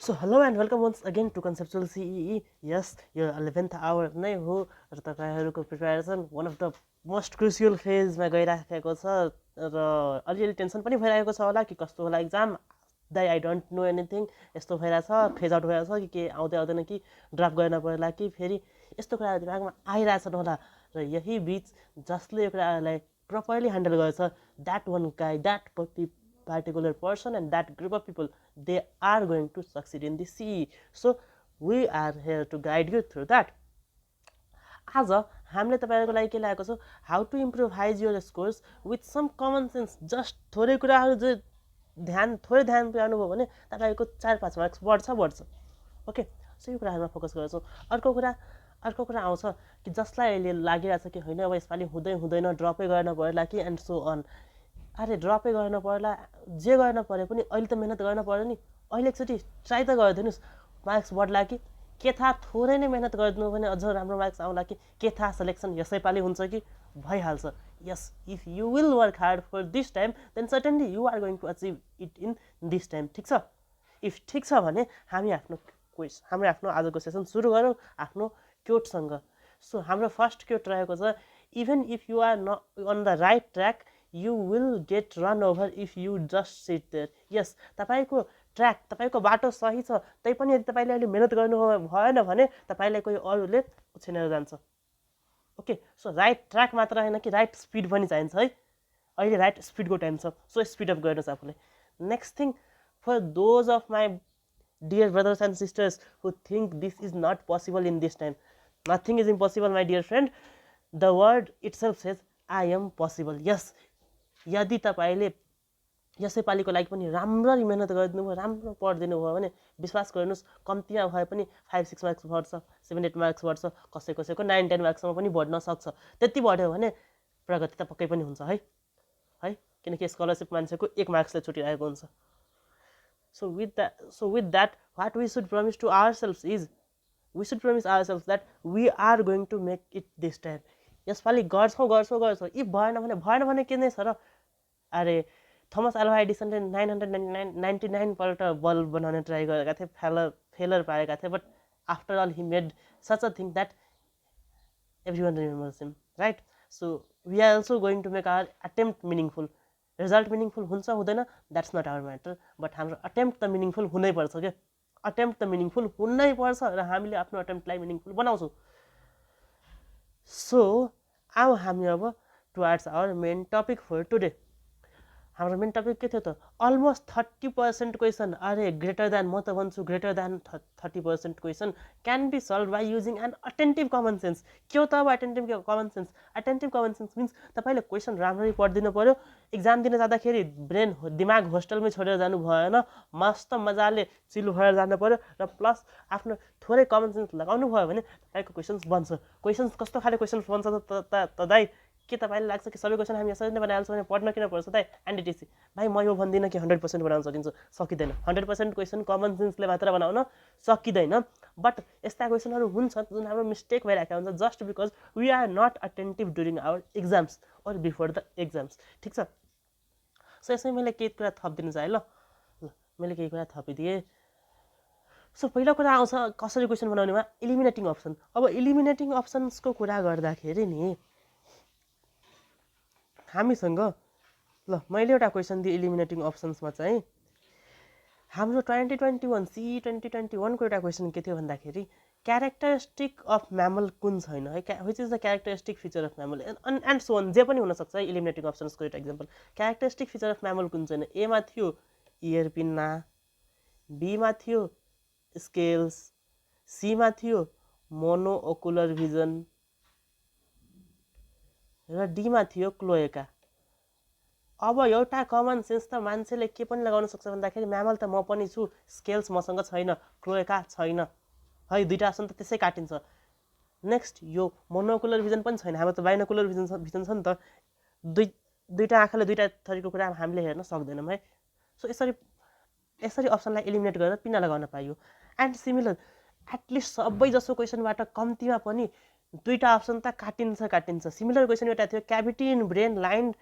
So hello and welcome once again to Conceptual CEE. Yes, your 11th hour नै हो र तपाईहरुको preparation one of the most crucial phase मा गइराखेको छ र अलिअलि टेन्सन पनि भइरहेको छ होला कि कस्तो होला एक्जाम दाइ आई डोन्ट नो एनीथिङ यस्तो भइराछ फेज आउट भइराछ कि के आउँदै आउँदैन कि ड्रप गर्न पर्ला कि फेरि यस्तो कुराहरु दिमागमा आइराछन् होला र यही बीच जसले यो कुराहरुलाई प्रपरली ह्यान्डल गर्छ that one guy that particular person and that group of people, they are going to succeed in the CE. So we are here to guide you through that. आज हामीले तपाईहरुको लागि के ल्याएको छौं, how to improvise your scores with some common sense. Just थोरै कुराहरु जो थोरै ध्यान पुर्याउनु भयो भने तपाईको 4-5 मार्क्स बढ्छ ओके सो यो कुराहरुमा फोकस गर्छौं। अर्को कुरा आउँछ कि जसलाई अहिले लागिरहेछ कि हैन अब यसपालि हुँदैन ड्रपै गर्न पर्ला कि एन्ड सो अन। अरे ड्रपै गर्न पर्ला जे गर्न पर्यो पनि अहिले त मेहनत गर्न पर्यो नि, अहिले एकचोटी ट्राई त गरिदिनुस्, मार्क्स बढ्ला कि के थाहा थोरै नै मेहनत गरिदिनु भने अझ राम्रो मार्क्स आउला कि के थाहा सिलेक्सन यसैपालि हुन्छ कि भइहाल्छ। Yes if you will work hard for this time then certainly you are going to achieve it in this time. ठिक छ, इफ ठिक छ भने हामी आफ्नो आजको सेसन सुरु गरौँ आफ्नो क्योटसँग। सो हाम्रो फर्स्ट क्योट रहेको छ, even if you are not on the right track you will get run over if you just sit there. Yes, तपाईको ट्र्याक तपाईको बाटो सही छ तै पनि यदि तपाईले अहिले मेहनत गर्नु भएन भने तपाईलाई कोही अरूले उछिनेर जान्छ। ओके सो राइट ट्र्याक मात्र हैन कि राइट स्पिड पनि चाहिन्छ है, अहिले राइट स्पिडको टाइम छ सो स्पिड अप गर्नुस् आफुले। Next thing for those of my dear brothers and sisters who think this is not possible in this time, nothing is impossible my dear friend, the word itself says I am possible. Yes यदि तपाईले यसैपालिको लागि पनि राम्ररी मेहनत गरिदिनु भयो, राम्रो पढ्दिनु भयो भने विश्वास गर्नुस् कम्तीमा भए पनि 5-6 मार्क्स बढ्छ, 7-8 मार्क्स बढ्छ, कसैको 9-10 मार्क्ससम्म पनि बढ्न सक्छ। त्यति बढ्यो भने प्रगति त पक्कै पनि हुन्छ है किनकि स्कलरशिप मान्छेको 1 मार्क्सले छुटिरहेको हुन्छ। So with that what we should promise to ourselves is we should promise ourselves that we are going to make it this time. यसपालि गर्छौं इफ भएन भने के नै छ र। अरे थोमस अल्वा एडिसनले 999 पल्ट बल्ब बनाउने ट्राई गरेका थिए, फेलर पाएका थिए, but after all he made such a thing that everyone remembers him, right? So we are also going to make our attempt meaningful. Result meaningful हुन्छ हुँदैन that's not our matter, but हाम्रो attempt त meaningful हुनै पर्छ के, attempt त meaningful हुनै पर्छ र हामीले आफ्नो अटेम्प्टलाई मिनिङफुल बनाउँछौँ। सो अब हामी अब towards our main topic for today. हाम्रो मेन टपिक के थियो त, अलमोस्ट 30% क्वेसन, अरे ग्रेटर देन, म त भन्छु greater than 30% question can be solved by using an attentive common sense. के हो त अब attentive common sense? Attentive common sense means तपाईले क्वेसन राम्ररी पढिदिनु पर्यो, एक्जाम दिन जाँदाखेरि दिमाग होस्टेलमै छोडेर जानु भएन, मस्त मजाले चिल भएर जानु पर्यो र प्लस आफ्नो थोरै कमन सेन्स लगाउनु भयो भने तपाईको क्वेसन्स बन्छ। क्वेसन्स कस्तो खाले क्वेसन्स बन्छ त दाइ? के तपाईलाई लाग्छ कि सबै क्वेसन हामी यसरी नै बनाइहाल्छौँ भने पढ्न किन पर्छ दाइ? एनडिटिसी भाइ म यो भन्दिनँ कि 100% बनाउन सकिन्छ, सकिँदैन। 100% क्वेसन कमन सेन्सले मात्र बनाउन सकिँदैन, बट यस्ता क्वेसनहरू हुन्छ जुन हाम्रो मिस्टेक भइरहेको हुन्छ just because we are not attentive during our exams or before the exams. ठिक छ, सो यसमै मैले केही कुरा थपिदिनु चाहेँ। ल मैले केही कुरा थपिदिएँ। सो पहिलो कुरा आउँछ कसरी क्वेसन बनाउनेमा, इलिमिनेटिङ अप्सन। अब इलिमिनेटिङ अप्सन्सको कुरा गर्दाखेरि नि हामीसँग ल मैले एउटा क्वेसन दिएँ इलिमिनेटिङ अप्सन्समा चाहिँ। हाम्रो 2021 CE 2021 को एउटा क्वेसन के थियो भन्दाखेरि क्यारेक्टरिस्टिक अफ म्यामल कुन छैन है, which is the characteristic feature of mammal and so on, जे पनि हुनसक्छ है इलिमिनेटिङ अप्सन्सको एउटा example. Characteristic feature of mammal कुन छैन? एमा थियो इयर पिन्ना, बीमा थियो स्केल्स, सीमा थियो मोनोओकुलर भिजन र डीमा थियो क्लोएका। अब एउटा कमन सेन्स त मान्छेले के पनि लगाउन सक्छ भन्दाखेरि म्यामल त म पनि छु, स्केल्स मसँग छैन, क्लोएका छैन है, दुईटा अप्सन त त्यसै काटिन्छ। नेक्स्ट यो मोनोकुलर भिजन पनि छैन, हाम्रो त बाइनोकुलर भिजन छ नि त, दुईटा आँखाले दुईटा थरीको कुरा हामीले हेर्न सक्दैनौँ है। सो यसरी अप्सनलाई एलिमिनेट गरेर पिना लगाउन पाइयो। एन्ड सिमिलर एटलिस्ट सबै जसो क्वेसनबाट कम्तीमा पनि दुईटा अप्सन त काटिन्छ। सिमिलर क्वेसन एउटा थियो cavity in brain lined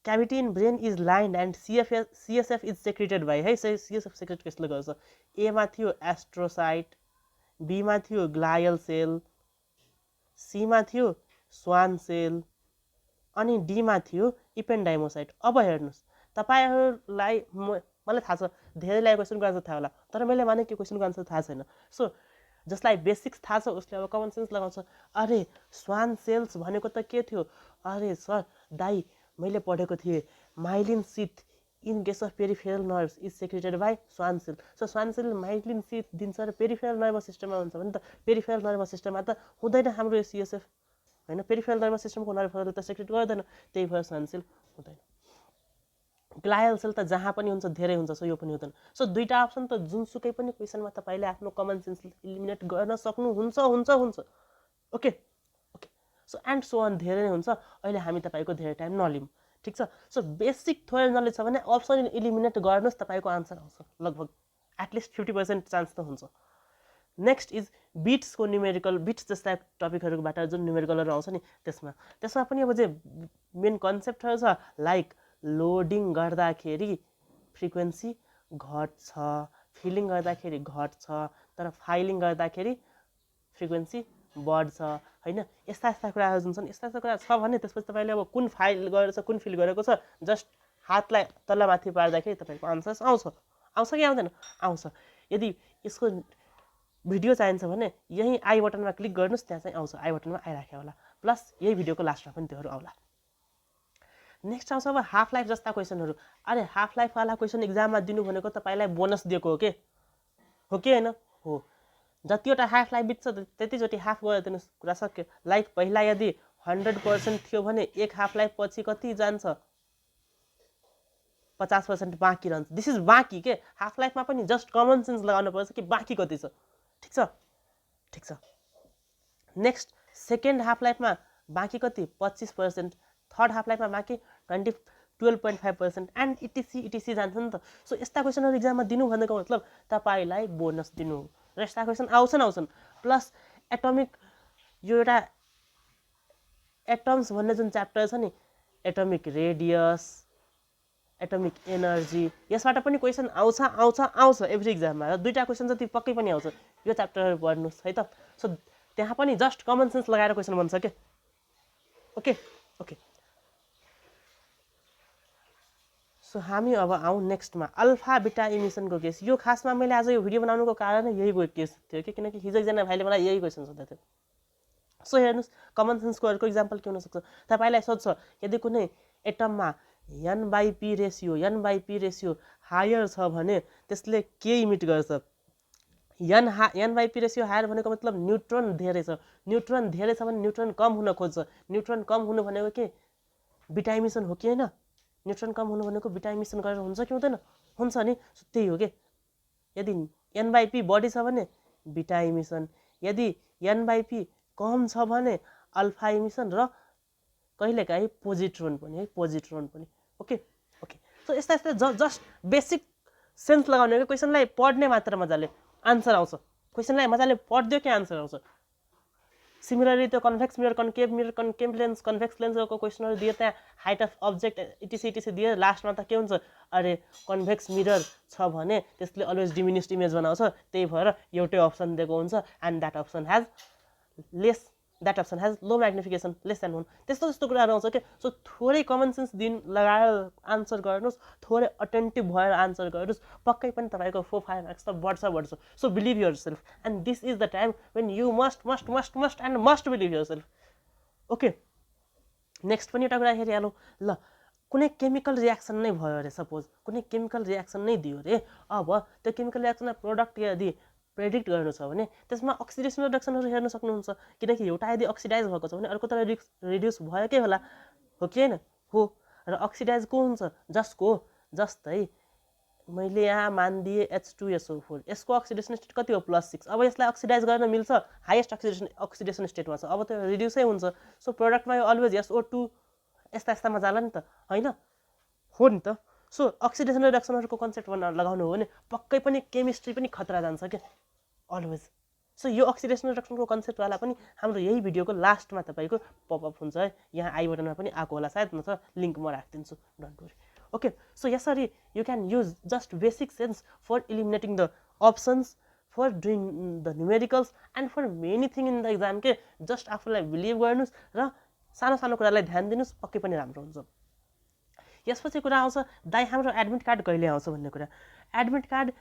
cavity in brain is lined and CSF is secreted by है सिएसएफ सेक्रेट कसले गर्छ एमा थियो एस्ट्रोसाइट बीमा थियो ग्लायल सेल सीमा थियो स्वान सेल अनि डीमा थियो इपेन्डाइमोसाइट अब हेर्नुहोस् तपाईहरूलाई मलाई थाहा छ धेरैलाई क्वेसनको आन्सर थाहा होला तर मैले भने कि क्वेसनको आन्सर थाहा छैन सो जसलाई बेसिक्स थाहा छ उसले अब कमन सेन्स लगाउँछ अरे स्वान सेल्स भनेको त के थियो अरे सर दाई मैले पढेको थिएँ myelin Sith in case of peripheral nerves is secreted by Schwann cell so Schwann cell myelin Sith दिन्छ र पेरिफेरल नर्भस सिस्टममा हुन्छ भने त पेरिफेरल नर्भस सिस्टममा त हुँदैन हाम्रो यो सिएसएफ होइन पेरिफेरल नर्भस सिस्टमको नर्भहरू त सेक्रेट गर्दैन त्यही भएर स्वान सेल हुँदैन ग्लायल सेल त जहाँ पनि हुन्छ धेरै हुन्छ सो यो पनि हुँदैन सो दुईटा अप्सन त जुनसुकै पनि क्वेसनमा तपाईँले आफ्नो कमन सेन्स इलिमिनेट गर्न सक्नुहुन्छ okay okay so and so on धेरै नै हुन्छ अहिले हामी तपाईँको धेरै टाइम नलिउँ ठिक छ सो बेसिक थोरै नलेज छ भने अप्सन इलिमिनेट गर्नुहोस् तपाईँको आन्सर आउँछ लगभग एटलिस्ट 50% चान्स त हुन्छ नेक्स्ट इज बिट्सको न्युमेरिकल बिट्स जस्ता टपिकहरूबाट जुन न्युमेरिकलहरू आउँछ नि त्यसमा पनि अब चाहिँ मेन कन्सेप्टहरू छ लाइक लोडिङ गर्दाखेरि फ्रिक्वेन्सी घट्छ फिलिङ गर्दाखेरि घट्छ तर फाइलिङ गर्दाखेरि फ्रिक्वेन्सी बढ्छ होइन यस्ता कुराहरू जुन छन् यस्ता कुरा छ भने त्यसपछि तपाईँले अब कुन फाइल गरेको छ कुन फिल गरेको छ जस्ट हातलाई तलमाथि पार्दाखेरि तपाईँको आन्सर्स आउँछ कि आउँदैन आउँछ यदि यसको भिडियो चाहिन्छ भने यही आई बटनमा क्लिक गर्नुहोस् त्यहाँ चाहिँ आउँछ आई बटनमा आइराख्यो होला प्लस यही भिडियोको लास्टमा पनि त्योहरू आउला नेक्स्ट आउँछ अब हाफ लाइफ जस्ता क्वेसनहरू अरे हाफ लाइफवाला क्वेसन इक्जाममा दिनु भनेको तपाईँलाई बोनस दिएको हो कि होइन हो जतिवटा हाफ लाइफ बित्छ त्यतिचोटि हाफ गरेर दिनुहोस् कुरा सक्यो लाइक पहिला यदि 100% थियो भने एक हाफ लाइफ पछि कति जान्छ 50% बाँकी रहन्छ दिस इज बाँकी के हाफ लाइफमा पनि जस्ट कमन सेन्स लगाउनु पर्छ कि बाँकी कति छ ठिक छ नेक्स्ट सेकेन्ड हाफ लाइफमा बाँकी कति 25% थर्ड हाफ लाइफमा बाँकी 12.5% एन्ड इटिसी जान्छ नि त सो यस्ता क्वेसनहरू इक्जाममा दिनु भनेको मतलब तपाईँलाई बोनस दिनु हो र यस्ता क्वेसन आउँछन् प्लस एटमिक यो एउटा एटम्स भन्ने जुन च्याप्टर छ नि एटमिक रेडियस एटमिक एनर्जी यसबाट पनि क्वेसन आउँछ एभ्री इक्जाममा र दुईटा क्वेसन जति पक्कै पनि आउँछ यो च्याप्टरहरू पढ्नुहोस् है त सो त्यहाँ पनि जस्ट कमन सेन्स लगाएर क्वेसन बन्छ के ओके सो हामी अब आउँ नेक्स्टमा अल्फा बिटा इमिसनको केस यो खासमा मैले आज यो भिडियो बनाउनुको कारण यही केस थियो कि किनकि हिजो एकजना भाइले मलाई यही क्वेसन सोध्दै थियो सो हेर्नुहोस् कमन सेन्सको अर्को इक्जाम्पल के हुनसक्छ तपाईँलाई सोध्छ यदि कुनै एटममा n/p रेसियो हायर छ भने त्यसले के इमिट गर्छ n/p रेसियो हायर भनेको मतलब न्युट्रोन धेरै छ भने न्युट्रोन कम हुन खोज्छ न्युट्रोन कम हुनु भनेको के बिटा इमिसन हो कि होइन न्युट्रोन कम हुनु भनेको बिटा इमिसन गरेर हुन्छ कि हुँदैन हुन्छ नि त्यही हो कि यदि n/p बढी छ भने बिटा इमिसन यदि n/p कम छ भने अल्फा इमिसन र कहिलेकाहीँ पोजिट्रोन पनि ओके सो यस्ता जस्ट बेसिक सेन्स लगाउने हो क्वेसनलाई पढ्ने मात्र मजाले आन्सर आउँछ क्वेसनलाई मजाले पढ्दियो कि आन्सर आउँछ सिमिलरली त्यो convex mirror concave lens convex लेन्सको क्वेसनहरू दिए त्यहाँ हाइट अफ अब्जेक्ट इटिसी दिए लास्टमा त के हुन्छ अरे कन्भेक्स मिरर छ भने त्यसले अलवेज डिमिनिस्ड इमेज बनाउँछ त्यही भएर एउटै अप्सन दिएको हुन्छ and that option has low magnification less than 1 त्यस्तो कुराहरू आउँछ के सो थोरै कमन सेन्स लगाएर आन्सर गर्नुहोस् थोरै अटेन्टिभ भएर आन्सर गर्नुहोस् पक्कै पनि तपाईँको 4-5 मार्क्स त बढ्छ so believe yourself and this is the time when you must believe yourself okay next पनि एउटा कुरा हेरिहालौँ ल कुनै केमिकल रियाक्सन नै भयो अरे सपोज कुनै केमिकल रियाक्सन नै दियो अरे अब त्यो केमिकल रियाक्सनमा प्रोडक्ट यदि प्रेडिक्ट गर्नु छ भने त्यसमा अक्सिडेसन रिडक्सनहरू हेर्न सक्नुहुन्छ किनकि एउटा यदि अक्सिडाइज भएको छ भने अर्को त रिड्युस भएकै होला हो कि होइन हो र अक्सिडाइज को हुन्छ जस्तै मैले यहाँ मानिदिएँ H2SO4 यसको अक्सिडेसन स्टेट कति हो +6 अब यसलाई अक्सिडाइज गर्न मिल्छ हाइएस्ट अक्सिडेसन स्टेटमा छ अब त्यो रिड्युसै हुन्छ सो प्रोडक्टमा यो अलवेज SO2 यस्तामा जाला नि त होइन हो नि त सो अक्सिडेसन रिडक्सनहरूको कन्सेप्ट लगाउनु हो भने पक्कै पनि केमिस्ट्री पनि खतरा जान्छ क्या अलवेज सो यो अक्सिडेसनल रिडक्सनको कन्सेप्टवाला पनि हाम्रो यही भिडियोको लास्टमा तपाईँको पपअप हुन्छ है, यहाँ आई बटनमा पनि आएको होला सायद, नत्र लिङ्क म राखिदिन्छु, डोन्ट वरी। ओके, सो यसरी you can use just basic sense for eliminating the options, for doing the numericals and for many thing in the exam के। जस्ट आफूलाई बिलिभ गर्नुहोस् र सानो सानो कुरालाई ध्यान दिनुहोस्, पक्कै पनि राम्रो हुन्छ। यसपछि कुरा आउँछ दाइ हाम्रो एडमिट कार्ड कहिले आउँछ भन्ने कुरा। Admit card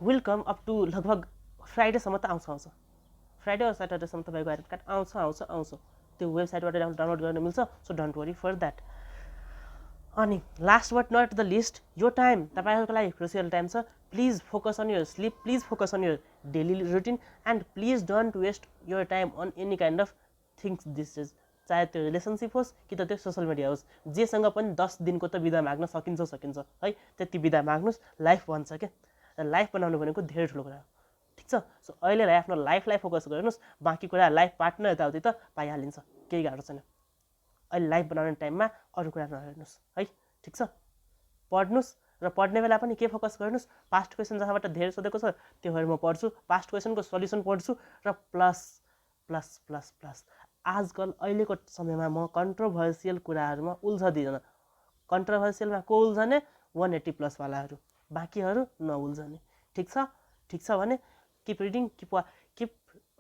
will come up to लगभग फ्राइडेसम्म त आउँछ, फ्राइडे वा स्याटरडेसम्म तपाईँको एडमिट कार्ड आउँछ। त्यो वेबसाइटबाट डाउनलोड गर्न मिल्छ, so don't worry for that. अनि last but not the least, यो टाइम तपाईँहरूको लागि क्रुसियल टाइम छ। Please focus on your sleep, please focus on your daily routine and please don't waste your time on any kind of things this is, चाहे त्यो relationship होस् कि त त्यो सोसियल मिडिया होस्, जेसँग पनि 10 दिनको त बिदा माग्न सकिन्छ है, त्यति बिदा माग्नुहोस्। लाइफ भन्छ क्या, लाइफ बनाउनु भनेको धेरै ठुलो कुरा हो, ठिक छ। सो अहिलेलाई आफ्नो लाइफलाई फोकस गर्नुहोस्, बाँकी कुरा लाइफ पार्टनर यताउति त पाइहालिन्छ, केही गाह्रो छैन। अहिले लाइफ बनाउने टाइममा अरू कुरा नहेर्नुहोस् है, ठिक छ। पढ्नुहोस् र पढ्ने बेला पनि के फोकस गर्नुहोस्, पास्ट क्वेसन जहाँबाट धेरै सोधेको छ त्योहरू म पढ्छु, पास्ट क्वेसनको सल्युसन पढ्छु र प्लस प्लस प्लस प्लस आजकल अहिलेको समयमा म कन्ट्रोभर्सियल कुराहरूमा उल्झदिनँ। कन्ट्रोभर्सियलमा को उल्झने? 180 प्लसवालाहरू, बाँकीहरू नउल्झने, ठिक छ भने keep reading, keep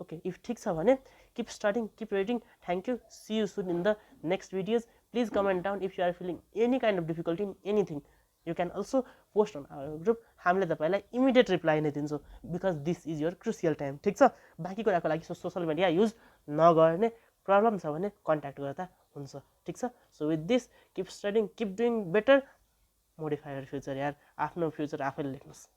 okay, if ठिक छ भने keep studying, keep reading. Thank you, see you soon in the next videos. Please comment down if you are feeling any kind of difficulty in anything. You can also post on our group, हामीले तपाईँलाई immediate reply नै दिन्छौँ, because this is your crucial time, ठिक छ। बाँकी कुराको लागि social media use नगर्ने, प्रब्लम छ भने कन्ट्याक्ट गर्दा हुन्छ, ठिक छ। So with this, keep studying, keep doing better, modify your future यार, आफ्नो फ्युचर आफैले लेख्नुहोस्।